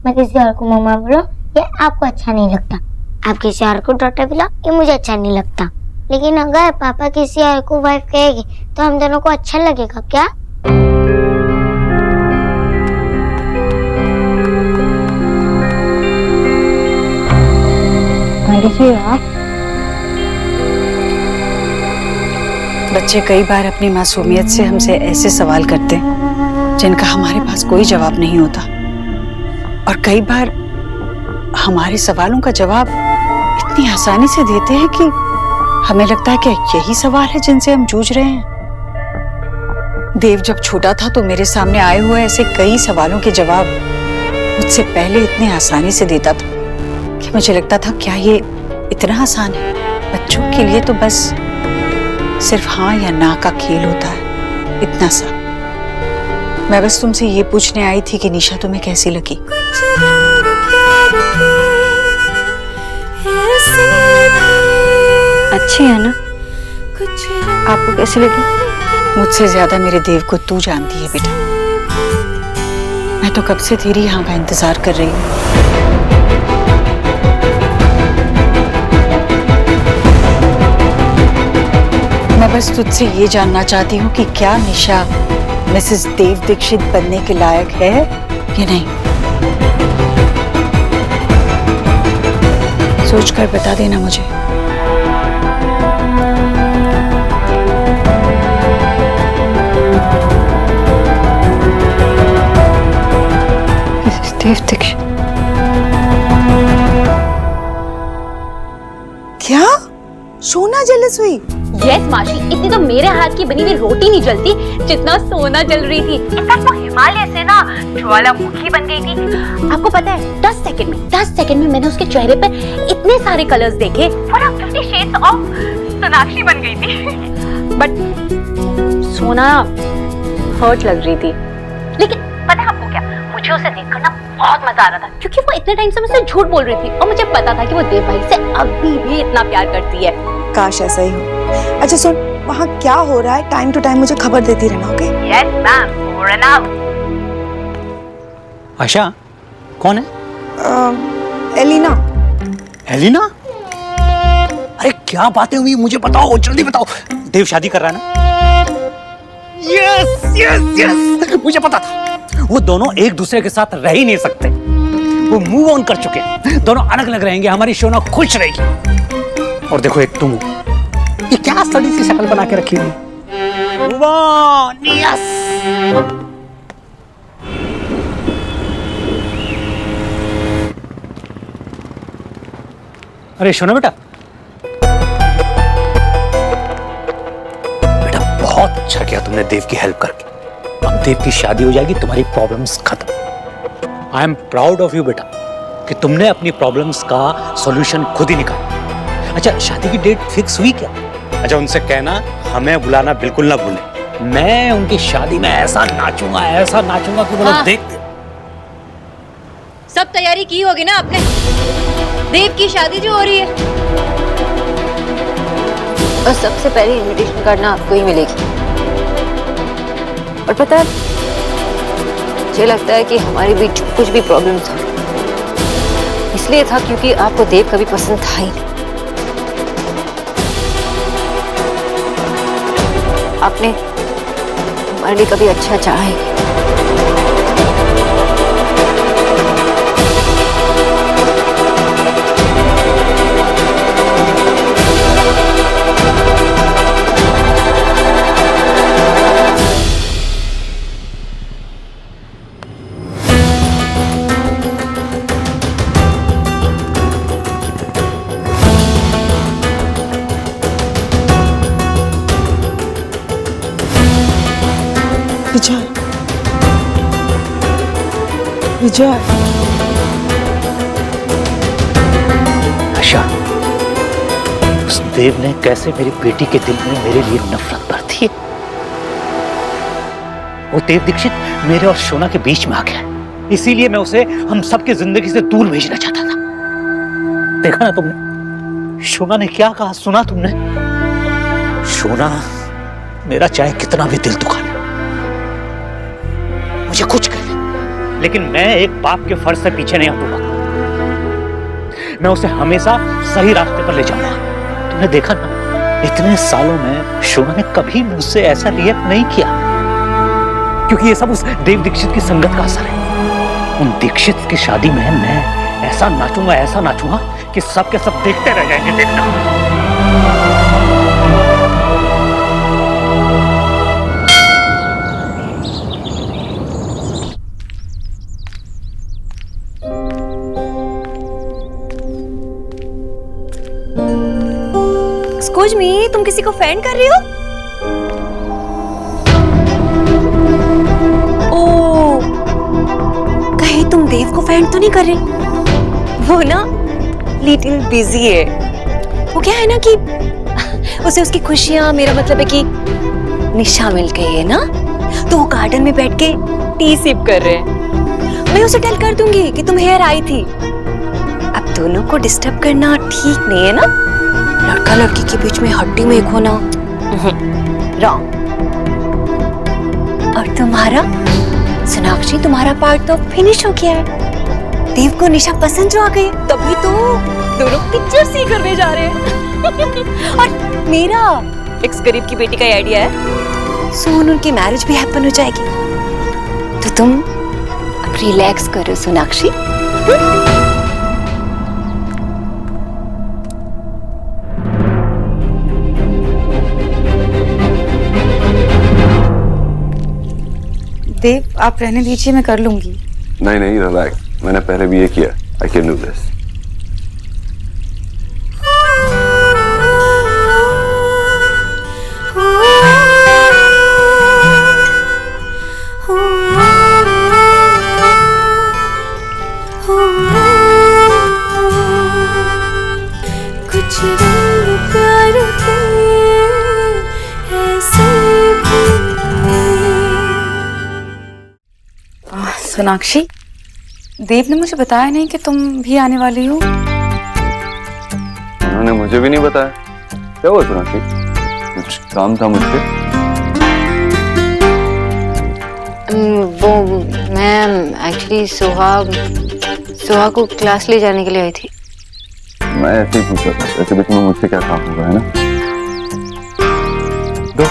मैं किसी और को मम्मा बोलो ये आपको अच्छा नहीं लगता, आप किसी और को डॉटर बुलाओ ये मुझे अच्छा नहीं लगता। लेकिन अगर पापा किसी और को वाइफ कहेगी तो हम दोनों को अच्छा लगेगा क्या? बच्चे कई बार अपनी मासूमियत से हमसे ऐसे सवाल करते हैं जिनका हमारे पास कोई जवाब नहीं होता, और कई बार हमारे सवालों का जवाब इतनी आसानी से देते हैं कि हमें लगता है कि यही सवाल है जिनसे हम जूझ रहे हैं। देव जब छोटा था तो मेरे सामने आए हुए ऐसे कई सवालों के जवाब मुझसे पहले इतने आसानी से देता था कि मुझे लगता था क्या ये इतना आसान है? बच्चों के लिए तो बस सिर्फ हाँ या ना का खेल होता है, इतना सा। मैं बस तुमसे ये पूछने आई थी कि निशा तुम्हें कैसी लगी? अच्छी है ना? आपको कैसी लगी? मुझसे ज्यादा मेरे देव को तू जानती है बेटा। मैं तो कब से तेरी यहाँ का इंतजार कर रही हूँ। मैं बस तुझसे ये जानना चाहती हूँ कि क्या निशा मिसेस देव दीक्षित बनने के लायक है या नहीं। सोचकर बता देना मुझे। मिसेस देव दीक्षित? क्या सोना जेलस हुई? यस माशी, इतनी तो मेरे हाथ की बनी हुई रोटी नहीं जलती जितना सोना जल रही थी। इनफैक्ट वो हिमालय से ना ज्वालामुखी बन गई थी। आपको पता है 10 सेकंड में मैंने उसके चेहरे पर इतने सारे कलर्स देखे, पूरा 50 शेड्स ऑफ सोनाक्षी बन गई थी। बट सोना हर्ट लग रही थी। लेकिन पता है आपको क्या, मुझे उसे देखकर ना बहुत मजा आ रहा था, क्योंकि वो इतने टाइम से मुझसे झूठ बोल रही थी और मुझे पता था कि वो देव भाई से अभी भी इतना प्यार करती है। काश ऐसा ही हो। अच्छा सुन, वहाँ क्या हो रहा है टाइम टू टाइम मुझे खबर देती रहना, okay? Yes ma'am, over and out. Asha कौन है? एलिना। एलिना? अरे क्या बातें हुई मुझे बताओ, जल्दी बताओ। देव शादी कर रहा है ना? यस यस यस, मुझे पता था। वो दोनों एक दूसरे के साथ रह ही नहीं सकते, वो मूव ऑन कर चुके हैं, दोनों अलग अलग रहेंगे, हमारी शोना खुश रहेगी। और देखो एक तुम, ये क्या सड़ी सी शक्ल बना के रखी हुई? यस। अरे शोना बेटा, बेटा बहुत अच्छा किया तुमने देव की हेल्प करके। अब देव की शादी हो जाएगी, तुम्हारी प्रॉब्लम्स खत्म। I am proud of you बेटा कि तुमने अपनी प्रॉब्लम्स का सॉल्यूशन खुद ही निकाला। अच्छा शादी की डेट फिक्स हुई क्या? अच्छा उनसे कहना हमें बुलाना बिल्कुल ना भूले। मैं उनकी शादी में ऐसा नाचूंगा कि बोलो देख। सब तैयारी की होगी ना आपने? देव की शादी जो हो रही है, और सबसे पहले इनविटेशन कार्ड ना आपको ही मिलेगी। और पता है, मुझे लगता है कि हमारे बीच कुछ भी प्रॉब्लम था इसलिए था क्योंकि आपको देव कभी पसंद था ही नहीं। आपने हमारे लिए कभी अच्छा चाहा ही नहीं। विजय, विजय। आशा, उस देव ने कैसे मेरी बेटी के दिल में मेरे लिए नफरत भर दी है। वो देव दीक्षित मेरे और शोना के बीच में आ गया, इसीलिए मैं उसे हम सबकी जिंदगी से दूर भेजना चाहता था। देखा ना तुमने, शोना ने क्या कहा, सुना तुमने? शोना मेरा चाहे कितना भी दिल दुखा ले, मुझे कुछ कर ले, लेकिन मैं एक बाप के फर्ज से पीछे नहीं हटूंगा। मैं उसे हमेशा सही रास्ते पर ले जाऊंगा। तुमने देखा ना, इतने सालों में शोना ने कभी मुझसे ऐसा रिएक्ट नहीं किया, क्योंकि ये सब उस देव दीक्षित की संगत का असर है। उन दीक्षित की शादी में मैं ऐसा नाचूंगा कि सब के सब देखते रह जाएंगे। देखना। एक्सक्यूज मी, तुम किसी को फैन कर रही हो? ओ, कहीं तुम देव को फैन तो नहीं कर रही? वो ना लिटिल बिजी है। वो क्या है ना कि उसे उसकी खुशियां, मेरा मतलब है कि निशा मिल गई है ना, तो वो गार्डन में बैठ के टी सिप कर रहे हैं। मैं उसे टेल कर दूंगी कि तुम हेयर आई थी। अब दोनों को डिस्टर्ब करना ठीक नहीं है ना, लड़का लड़की के बीच में हड्डी में एक होना रॉन्ग। और तुम्हारा सोनाक्षी, तुम्हारा पार्ट तो फिनिश हो गया है। देव को निशा पसंद जो आ गई, तभी तो दोनों पिक्चर सी करने जा रहे हैं। और मेरा एक्स गरीब की बेटी का आइडिया है, सोन उनकी मैरिज भी हैपन हो जाएगी। तो तुम अब रिलैक्स करो सोनाक्षी। देव, आप रहने दीजिए, मैं कर लूंगी। नहीं नहीं, रिलैक्स, मैंने पहले भी ये किया। I can do this. Sonakshi, Dev ने मुझे बताया नहीं कि तुम भी आने वाली हो। उन्होंने मुझे भी नहीं बताया। क्या हुआ सोनाक्षी, कुछ काम था मुझसे? वो मैं एक्चुअली सोहा को क्लास ले जाने के लिए आई थी। मैं ऐसे ही पूछा था, ऐसे बीच में मुझसे क्या काम होगा, है ना? दो।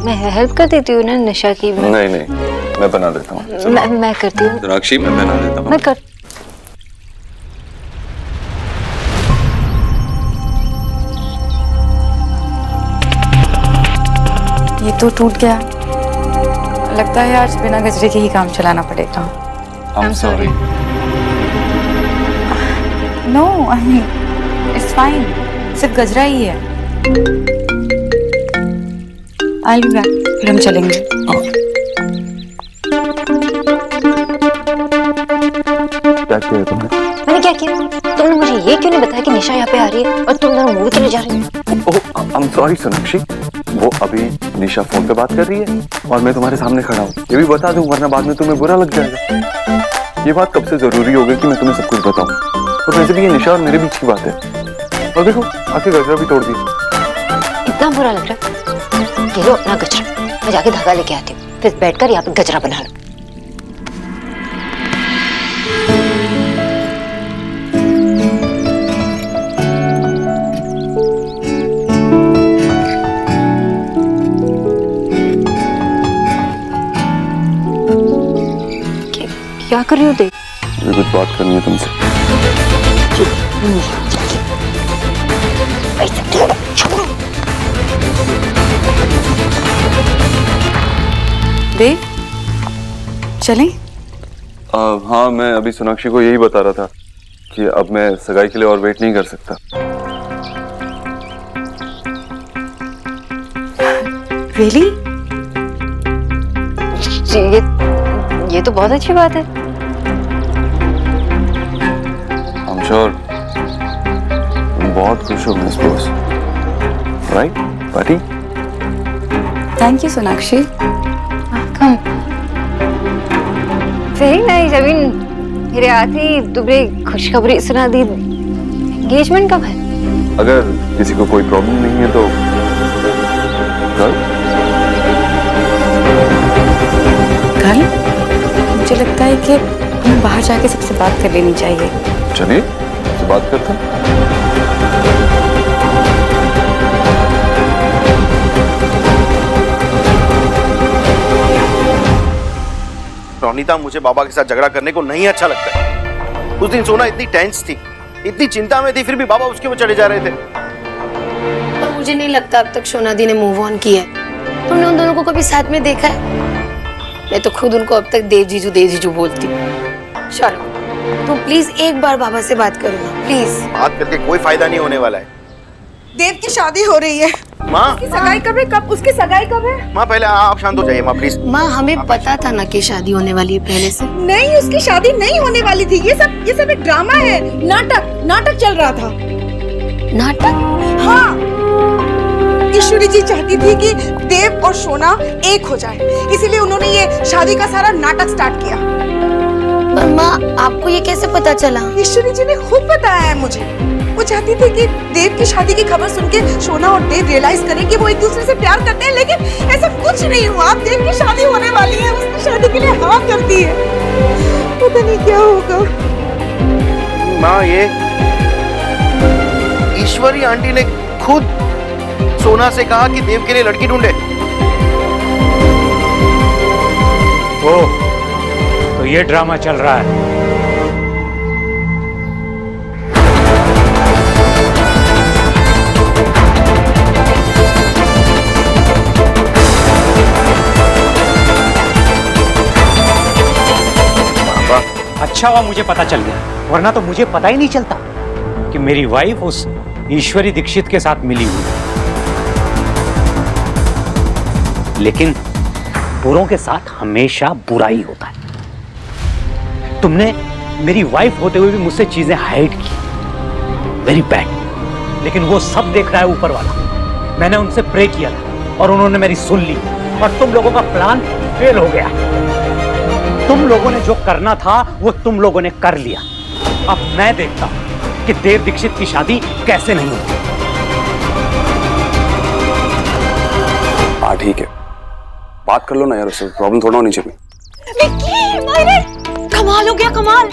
मैं हेल्प कर देती हूँ ना निशा की। नहीं नहीं, मैं बना देता हूँ। मैं करती हूँ सोनाक्षी, मैं बना देता हूँ। मैं कर ये तो टूट गया। लगता है आज बिना गजरे के ही काम चलाना पड़ेगा। I'm sorry. No, I mean it's fine, सिर्फ गजरा ही है। I'll be back, फिर हम चलेंगे। क्या किया तुमने? मैंने क्या किया? तुमने मुझे ये क्यों नहीं बताया कि निशा यहाँ पे आ रही है और तुम दोनों मूवी के लिए जा रही हो? ओह, I'm sorry सोनाक्षी, वो अभी निशा फोन पे बात कर रही है और मैं तुम्हारे सामने खड़ा हूँ। ये भी बता दूं, वरना बाद में तुम्हें बुरा लग जाएगा। ये बात कब से जरूरी हो गई कि मैं तुम्हें सब कुछ बताऊं? और वैसे भी ये निशा और मेरे बीच की बात है। और देखो, आखिर गजरा भी तोड़ दिया। इतना बुरा लग रहा है? ये लो अपना गजरा, मैं जाके धागा लेके आती हूँ, फिर बैठकर यहाँ पे गजरा बना लो। क्या कर रही हो देव? मुझे कुछ बात करनी है तुमसे। देव, चलें? हाँ, मैं अभी सोनाक्षी को यही बता रहा था कि अब मैं सगाई के लिए और वेट नहीं कर सकता। Really? ये तो बहुत अच्छी बात है। I'm sure तुम बहुत खुश हो miss boss, right party? Thank you Sonakshi. Come very nice. I mean मेरे आते ही तुम्हें खुशखबरी सुना दी। एंगेजमेंट कब है? अगर किसी को कोई प्रॉब्लम नहीं है तो कल? मुझे लगता है कि हमें बाहर जाके सबसे बात कर लेनी चाहिए। चलिए तो बात करते हैं। रोनिता, मुझे बाबा के साथ झगड़ा करने को नहीं अच्छा लगता है। उस दिन सोना इतनी टेंस थी, इतनी चिंता में थी, फिर भी बाबा उसके वो चढ़े जा रहे थे। पर मुझे नहीं लगता अब तक सोनादी ने मूव ऑन किया है। तुमने उन दोनों को कभी साथ में देखा है? मैं तो खुद उनको अब तक देव जीजू बोलती हूँ। चलो तुम प्लीज एक बार बाबा से बात करो ना, प्लीज। बात करके कोई फायदा नहीं होने वाला है। देव की शादी हो रही है। माँ, उसकी सगाई कब है? कब उसकी सगाई कब है? माँ पहले आप शांत हो जाइए माँ, प्लीज। माँ, हमें पता था ना कि शादी होने वाली है पहले से। नहीं, उसकी शादी नहीं होने वाली थी। ये सब एक ड्रामा है, नाटक चल रहा था। नाटक? हाँ, ईश्वरी जी चाहती थी कि देव और सोना एक हो जाए, इसीलिए उन्होंने ये शादी का सारा नाटक स्टार्ट किया। पर माँ, आपको ये कैसे पता चला? ईश्वरी जी ने खुद बताया है मुझे। वो चाहती थी कि देव की शादी की खबर सुन के सोना और देव रियलाइज करें कि वो एक दूसरे से प्यार करते हैं, लेकिन ऐसा कुछ नहीं हुआ। देव की शादी होने वाली है, उसकी शादी के लिए हाँ कर दी है। पता नहीं क्या होगा। माँ, ये ईश्वरी आंटी ने खुद सोना से कहा कि देव के लिए लड़की ढूंढे। ओ, तो ये ड्रामा चल रहा है। अच्छा हुआ मुझे पता चल गया, वरना तो मुझे पता ही नहीं चलता कि मेरी वाइफ उस ईश्वरी दीक्षित के साथ मिली हुई है। लेकिन बुरों के साथ हमेशा बुरा ही होता है। तुमने मेरी वाइफ होते हुए भी मुझसे चीजें हाइड की, वेरी बैड। लेकिन वो सब देख रहा है ऊपर वाला। मैंने उनसे प्रे किया था और उन्होंने मेरी सुन ली, और तुम लोगों का प्लान फेल हो गया। तुम लोगों ने जो करना था वो तुम लोगों ने कर लिया। अब मैं देखता हूं कि देव दीक्षित की शादी कैसे नहीं होती। हाँ ठीक है, बात कर लो ना यार, उससे प्रॉब्लम थोड़ा होनी चाहिए। विक्की, मायरे, कमाल हो गया, कमाल।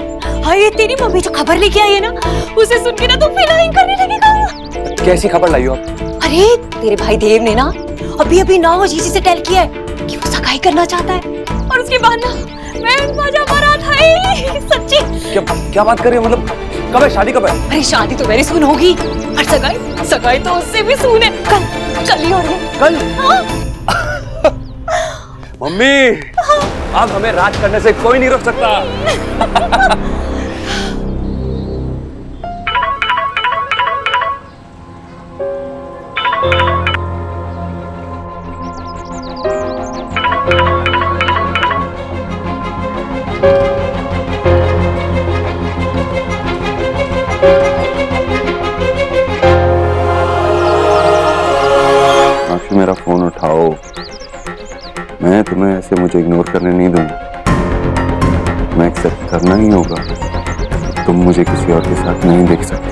हाय, तेरी मम्मी जो खबर लेके आई है ना, उसे सुन के ना तो फिलहाल करने लगेगा। कैसी खबर लाई हो आप? अरे तेरे भाई देव ने ना अभी 9 जीजी से टेल किया है कि वो सगाई करना चाहता है, और उसके बाद ना मैं मजा बारात है। सच्ची? क्या बात कर रही हो? मतलब कब है शादी, कब है? अरे शादी तो वेरी सून होगी, और सगाई तो उससे भी सून है। कल ही हो रही है। कल? मम्मी, अब हमें राज करने से कोई नहीं रोक सकता। मेरा फोन उठाओ, मैं तुम्हें ऐसे मुझे इग्नोर करने नहीं दूंगा। मैं एक्सेप्ट करना ही होगा, तुम मुझे किसी और के साथ नहीं देख सकते।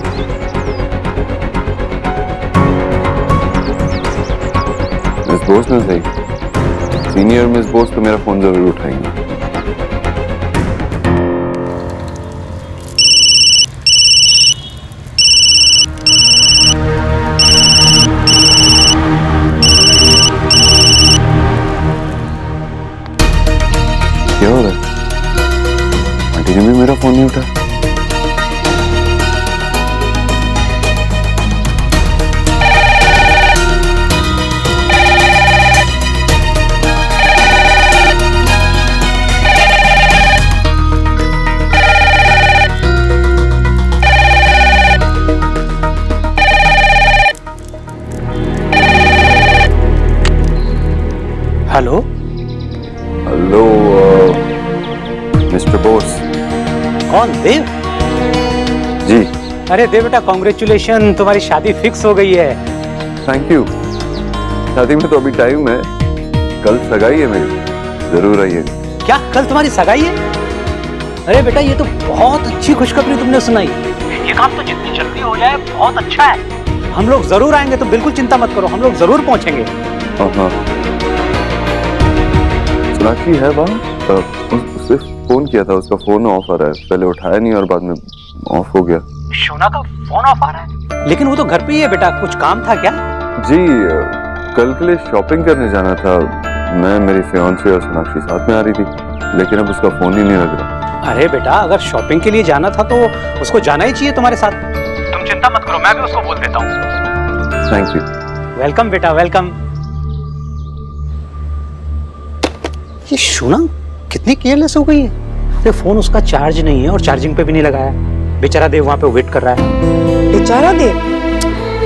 मिस बोस ने सही, सीनियर मिस बोस तो मेरा फोन जरूर उठाएंगे। क्या हो रहा है? आंटी ने भी मेरा फोन नहीं उठाया। Hello hello mister Bose. कौन? देव? जी। अरे देव बेटा, कॉन्ग्रेचुलेशन, तुम्हारी शादी फिक्स हो गई है। Thank you. शादी में तो अभी टाइम है, कल सगाई है मेरी, जरूर आइए। क्या कल तुम्हारी सगाई है? अरे बेटा, ये तो बहुत अच्छी खुशखबरी तुमने सुनाई। ये काम तो जितनी जल्दी हो जाए बहुत अच्छा है। हम लोग जरूर आएंगे, तो बिल्कुल चिंता मत करो, हम लोग जरूर पहुंचेंगे। हाँ, सोनाक्षी है वहाँ, उससे फोन किया था, उसका फोन ऑफ आ रहा है, पहले उठाया नहीं और बाद में ऑफ हो गया। शोना का फोन ऑफ आ रहा है, लेकिन वो तो घर पे ही है बेटा। कुछ काम था क्या? जी कल के लिए शॉपिंग करने जाना था। मैं, मेरी फियांसे और सोनाक्षी साथ में आ रही थी, लेकिन अब उसका फोन ही नहीं लग रहा। अरे बेटा, अगर शॉपिंग के लिए जाना था तो उसको जाना ही चाहिए तुम्हारे साथ। तुम चिंता मत करो, मैं भी उसको बोल देता हूँ। Thank you. वेलकम बेटा, वेलकम। ये शोना कितनी केयरलेस हो गई है। अरे फोन उसका चार्ज नहीं है और चार्जिंग पे भी नहीं लगाया। बेचारा देव वहां पे वेट कर रहा है। बेचारा देव?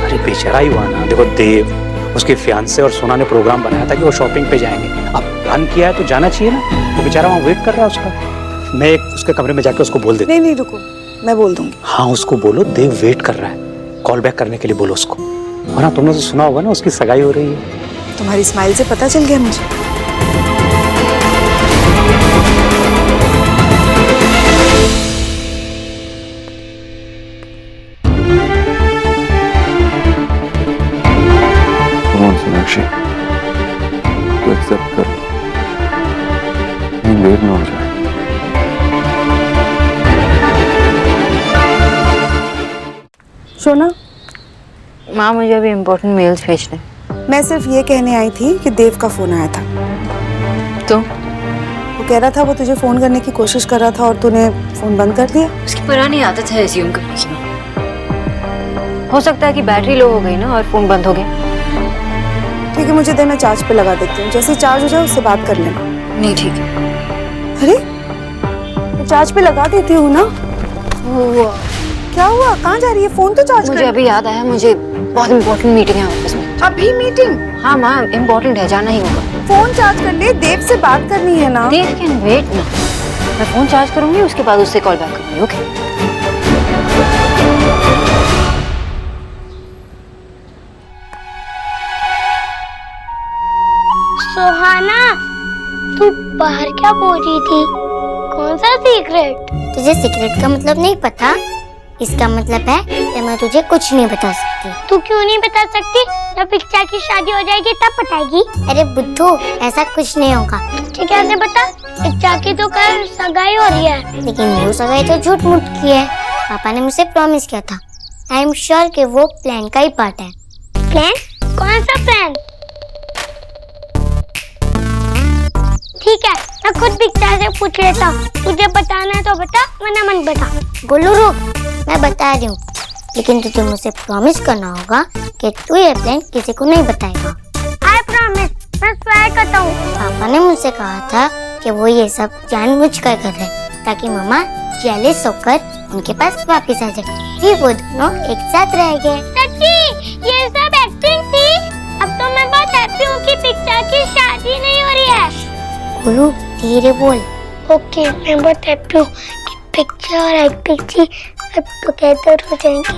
अरे बेचारा ही हुआ ना। देखो देव, उसके फियांसे और सोना ने प्रोग्राम बनाया था कि वो शॉपिंग पे जाएंगे। अब प्लान किया है तो जाना चाहिए ना। वो बेचारा वहां वेट कर रहा है उसका। मैं उसके कमरे में जाके उसको बोल देता हूं। नहीं रुको, मैं बोल दूंगी। हाँ उसको बोलो देव वेट कर रहा है, कॉल बैक करने के लिए बोलो उसको। वरना तुमने तो सुना होगा ना, उसकी सगाई हो रही है। तुम्हारी स्माइल से पता चल गया मुझे। सोनाक्षी तो एक्सेप्ट कर, देर में हो जाए। शोना, माँ मुझे अभी इम्पोर्टेंट मेल्स भेजने। मैं सिर्फ ये कहने आई थी कि देव का फोन आया था। तो वो कह रहा था वो तुझे फोन करने की कोशिश कर रहा था और तूने फोन बंद कर दिया। उसकी पुरानी आदत है एज्यूम करने की। हो सकता है कि बैटरी लो हो गई ना और फोन बंद हो गया। ठीक है, मुझे दे, मैं चार्ज पे लगा देती हूँ। जैसे चार्ज हो जाए उससे बात कर लेना। नहीं ठीक है। अरे मैं चार्ज पे लगा देती हूँ ना। क्या हुआ? कहाँ जा रही है? फोन तो चार्ज मुझे अभी याद आया, मुझे बहुत इम्पोर्टेंट मीटिंग है ऑफिस में। अभी मीटिंग? हाँ माँ, इम्पोर्टेंट है, जाना ही होगा। फोन चार्ज कर ले, देव से बात करनी है ना। देव कैन वेट ना। मैं फोन चार्ज करूंगी, उसके बाद उससे कॉल बैक करूंगी। ओके सुहाना, तू बाहर क्या बोल रही थी? कौन सा सीक्रेट? तुझे सीक्रेट का मतलब नहीं पता? इसका मतलब है कि मैं तुझे कुछ नहीं बता सकती। तू क्यों नहीं बता सकती? जब पिक्चा की शादी हो जाएगी तब बताएगी। अरे बुद्धू, ऐसा कुछ नहीं होगा। तुझे कैसे पता? पिक्चा की तो कल सगाई हो रही है। लेकिन वो सगाई तो झूठ मूठ की है। पापा ने मुझे प्रॉमिस किया था। आई एम श्योर कि वो प्लान का ही पार्ट है। प्लान? कौन सा प्लान? ठीक है, मैं खुद पिक्चर से पूछ लेता हूँ। तुझे बताना है तो बता, वरना मत बता। बोलू रुक, मैं बता रही हूँ, लेकिन तुझे मुझसे प्रॉमिस करना होगा कि तू ये प्लान किसी को नहीं बताएगा। आई प्रॉमिस, मैं स्वेयर करता हूँ। पापा ने मुझसे कहा था कि वो ये सब जानबूझकर कर रहे हैं ताकि मम्मा जेलस होकर उनके पास वापस आ जाए, फिर वो दोनों एक साथ रहेंगे। सच्ची ये सब एक्टिंग थी? अब तो मैं बहुत हैप्पी हूँ कि पिक्चर की शादी नहीं हो रही है। बोलू धीरे बोल। ओके, मैं बहुत हैप्पी हूँ कि पिक्चर और एक्टिंग थी अब टुगेदर हो जाएंगे।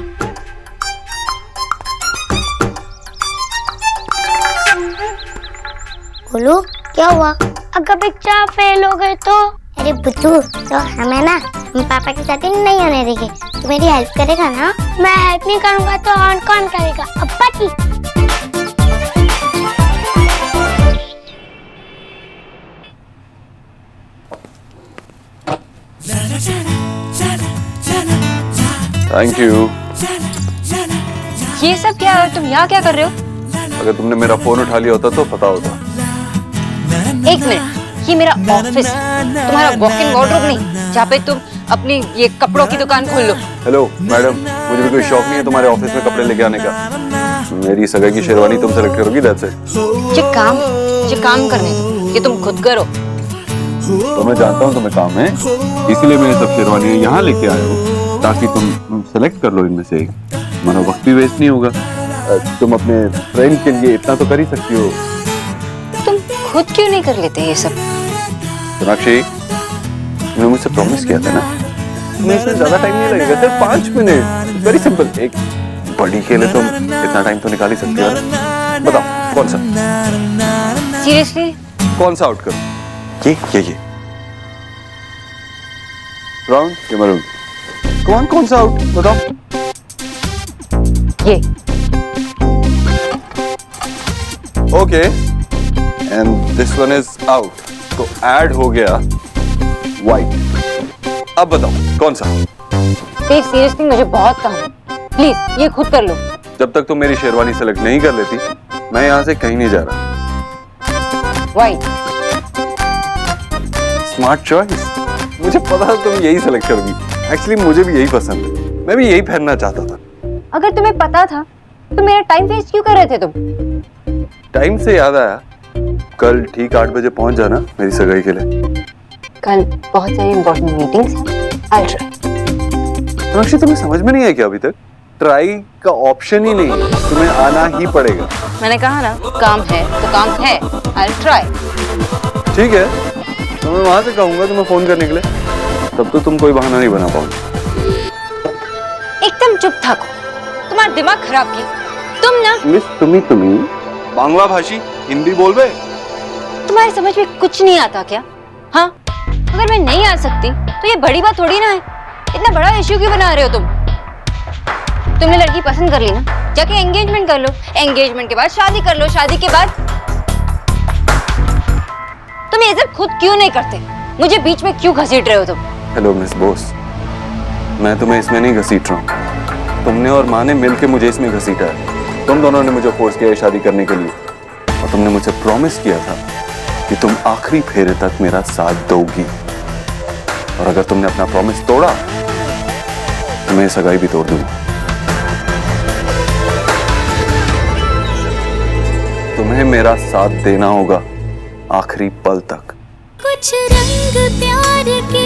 बोलू क्या हुआ? अगर पिक्चर फेल हो गए तो? अरे बुद्धू, तो हमें ना हम पापा की शादी नहीं होने देंगे। तू मेरी हेल्प करेगा ना? मैं हेल्प नहीं करूँगा तो और कौन करेगा? अब्बा की। Thank you. ये सब क्या है? तुम यहाँ क्या कर रहे हो? अगर तुमने मेरा फोन उठा लिया होता तो पता होता। एक मिनट, ये मेरा ऑफिस, तुम्हारा वॉक इन वार्डरोब नहीं जहाँ पे तुम अपनी ये कपड़ों की दुकान खोल लो। हेलो मैडम, मुझे भी कोई शौक नहीं है तुम्हारे ऑफिस में कपड़े लेके आने का। मेरी सगाई की शेरवानी तुम सेलेक्ट करोगी, दैट्स इट। ये काम करने दो, ये तुम खुद करो। तो मैं जानता हूँ तुम्हें काम है, इसीलिए मैं सब शेरवानी यहाँ लेके आया हूँ ताकि तुम सेलेक्ट कर लो इनमें से एक। हमारा वक्त भी वेस्ट नहीं होगा। तुम अपने फ्रेंड के लिए इतना तो कर ही सकती हो। तुम खुद क्यों नहीं कर लेते ये सब? सोनाक्षी, तुमने मुझसे प्रॉमिस किया था ना, तुम्हें इसमें ज्यादा टाइम नहीं लगेगा, सिर्फ 5 मिनट। Very simple. एक बड़ी के लिए तुम इतना टाइम तो निकाल ही सकती हो ना। बताओ कौन सा? सीरियसली? कौन सा आउट करूं? ये राउंड या मरून? कौन सा आउट बताओ? ये। Okay, and this one is out. तो ऐड हो गया व्हाइट। अब बताओ कौन सा? देव सीरियसली मुझे बहुत काम है, प्लीज ये खुद कर लो। जब तक तुम मेरी शेरवानी सेलेक्ट नहीं कर लेती मैं यहाँ से कहीं नहीं जा रहा। व्हाइट। Smart choice. मुझे पता था तुम यही सेलेक्ट करोगी। एक्चुअली मुझे भी यही पसंद है, मैं भी यही पहनना चाहता था। अगर तुम्हें पता था तो मेरा टाइम वेस्ट क्यों कर रहे थे तुम? टाइम से याद आया, कल ठीक 8 बजे पहुंच जाना मेरी सगाई के लिए। कल बहुत सारी इंपॉर्टेंट मीटिंग्स हैं। I try. रोशी तुम्हें समझ में नहीं आया क्या अभी तक? ट्राई का ऑप्शन ही नहीं, तुम्हें आना ही पड़ेगा। मैंने कहा ना काम है तो काम है। I try. ठीक है, तो मैं वहां से कहूंगा तुम्हें फोन करने के लिए, तब तो तुम कोई बहाना नहीं बना पाओगे। एकदम चुप था, तुम्हारा दिमाग खराब की। तुम ना मिस तुम्ही बांग्ला भाषी हिंदी बोल रहे? तुम्हारी समझ में कुछ नहीं आता क्या? हाँ, अगर मैं नहीं आ सकती तो ये बड़ी बात थोड़ी ना है। इतना बड़ा इश्यू क्यों बना रहे हो तुम? तुमने लड़की पसंद कर ली ना, जाके एंगेजमेंट कर लो। एंगेजमेंट के बाद शादी कर लो। शादी के बाद तुम ये सब खुद क्यों नहीं करते? मुझे बीच में क्यों घसीट रहे हो तुम? हेलो मिस बोस, मैं तुम्हें इसमें नहीं घसीट रहा हूँ। तुमने और माँ ने मिलकर मुझे इसमें घसीटा है। तुम दोनों ने मुझे फोर्स किया है शादी करने के लिए, और तुमने मुझे प्रॉमिस किया था कि तुम आखिरी फेरे तक मेरा साथ दोगी। और अगर तुमने अपना प्रॉमिस तोड़ा तो मैं सगाई भी तोड़ दूंगा। तुम्हें मेरा साथ देना होगा आखिरी पल तक। कुछ रंग प्यार के